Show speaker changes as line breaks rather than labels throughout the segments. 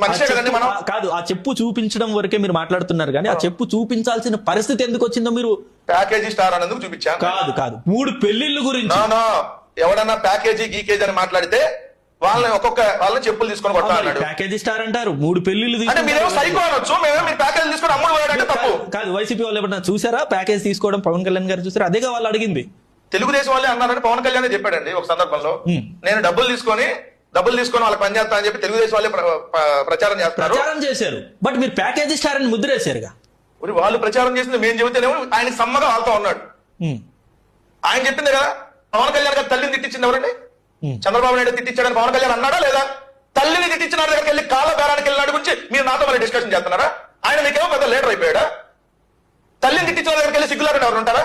మనిషే కదండి మనం.
కాదు, ఆ చెప్పు చూపించడం వరకే మీరు మాట్లాడుతున్నారు కానీ ఆ చెప్పు చూపించాల్సిన పరిస్థితి ఎందుకు వచ్చిందో మీరు
ప్యాకేజీ స్టార్ అన్నందుకు చూపించాను.
కాదు 3 పెళ్లిళ్ళ గురించి
ఎవడన్నా ప్యాకేజీ గీకేజీ అని మాట్లాడితే వాళ్ళని వాళ్ళని చెప్పులు తీసుకొని కొట్టాలన్నాడు.
ప్యాకేజీ స్టార్ అంటారు, 3 పెళ్లిళ్ళు
అంటే మీరేమో సైకో అనొచ్చు, మేమేమో మీరు ప్యాకేజీ తీసుకొని అమ్ముడు పోయాడంటే తప్పు
కాదు. వైసీపీ వాళ్ళు ఏమన్నా చూసారా ప్యాకేజ్ తీసుకోవడం? పవన్ కళ్యాణ్ గారు చూసారా? అదేగా వాళ్ళు అడిగింది.
తెలుగుదేశం వాళ్ళే అన్నారని పవన్ కళ్యాణ్ చెప్పాడండి ఒక సందర్భంలో. నేను డబ్బులు తీసుకొని వాళ్ళకి పనిచేస్తా అని చెప్పి తెలుగుదేశం వాళ్ళే ప్రచారం
చేశారు. బట్ మీరు ప్యాకేజీ స్టార్ అని ముద్రేశారుగా.
వాళ్ళు ప్రచారం చేసింది మేము చెబితేనేమో ఆయనకి సమ్మగా వాళ్ళతో ఉన్నాడు. ఆయన చెప్పింది కదా, పవన్ కళ్యాణ్ గారు తల్లిని తిట్టించింది ఎవరండి? చంద్రబాబు నాయుడు తిట్టించాడని పవన్ కళ్యాణ్ అన్నాడా లేదా? తల్లిని తిట్టించిన దగ్గరికి వెళ్ళి కాళ్ళ బేరానికి వెళ్ళినాడు గురించి మీరు నాతో మళ్ళీ డిస్కషన్ చేస్తున్నారా? ఆయన మీకేమో పెద్ద లీడర్ అయిపోయాడా? తల్లిని తిట్టించిన దగ్గరికి వెళ్ళి సిగ్గులాగా ఎవరు ఉంటారా?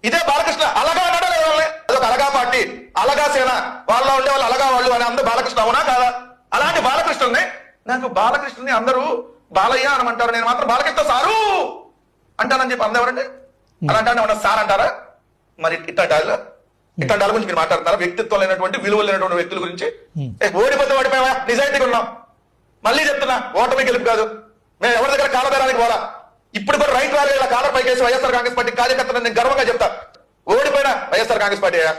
ఇదే బాలకృష్ణ అలగా అన్నాడా లేదా? అదొక అలగా పార్టీ, అలగా సేన, వాళ్ళ ఉండే వాళ్ళు అలగా వాళ్ళు అని అందరూ బాలకృష్ణ అవునా కాదా? అలాంటి బాలకృష్ణని అందరూ బాలయ్య అనమంటారు, నేను మాత్రం బాలకృష్ణ సారు అంటానని చెప్పి అందెవరండి? అలాంటి ఏమన్నా సార్ అంటారా? మరి ఇట్లాంటి గురించి మీరు మాట్లాడుతున్నారా? వ్యక్తిత్వం లేనటువంటి విలువలు లేనటువంటి వ్యక్తుల గురించి. ఓడిపోతే ఓడిపోయావా, నిజాయితీగా ఉన్నాం. మళ్ళీ చెప్తున్నా, ఓటమి గెలుపు కాదు. మేము ఎవరి దగ్గర కాలబేరానికి పోలా. ఇప్పుడు కూడా రైట్ ర్యాలీ ఇలా కాలర్ పైకేసి వైఎస్ఆర్ కాంగ్రెస్ పార్టీ కార్యకర్తలను నేను గర్వంగా చెప్తా, ఓడిపోయినా వైఎస్ఆర్ కాంగ్రెస్ పార్టీ అయ్యా.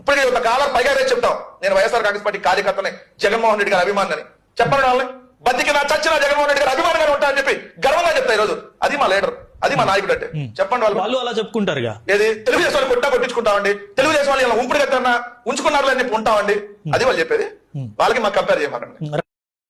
ఇప్పటికీ ఒక కాలర్ పైగా రేసి చెప్తాం, నేను వైఎస్ఆర్ కాంగ్రెస్ పార్టీ కార్యకర్తని, జగన్మోహన్ రెడ్డి గారి అభిమాని. చెప్పండి వాళ్ళని, బతికినా చచ్చినా జగన్మోహన్ రెడ్డి గారి అభిమానిగానే ఉంటాయని చెప్పి గర్వంగా చెప్తా. ఈ రోజు అది మా లీడర్, అది మా నాయకుడు అంటే. చెప్పండి వాళ్ళు
అలా చెప్పుకుంటారుగా.
ఏది తెలుగుదేశం వాళ్ళు కొట్టించుకుంటామండి, తెలుగుదేశం వాళ్ళు ఇలా ఉంపుడు కట్టన్నా ఉంచుకున్నారు అని చెప్పి ఉంటామండి, అది వాళ్ళు చెప్పేది. వాళ్ళకి మాకు కంపేర్ చేయమండి.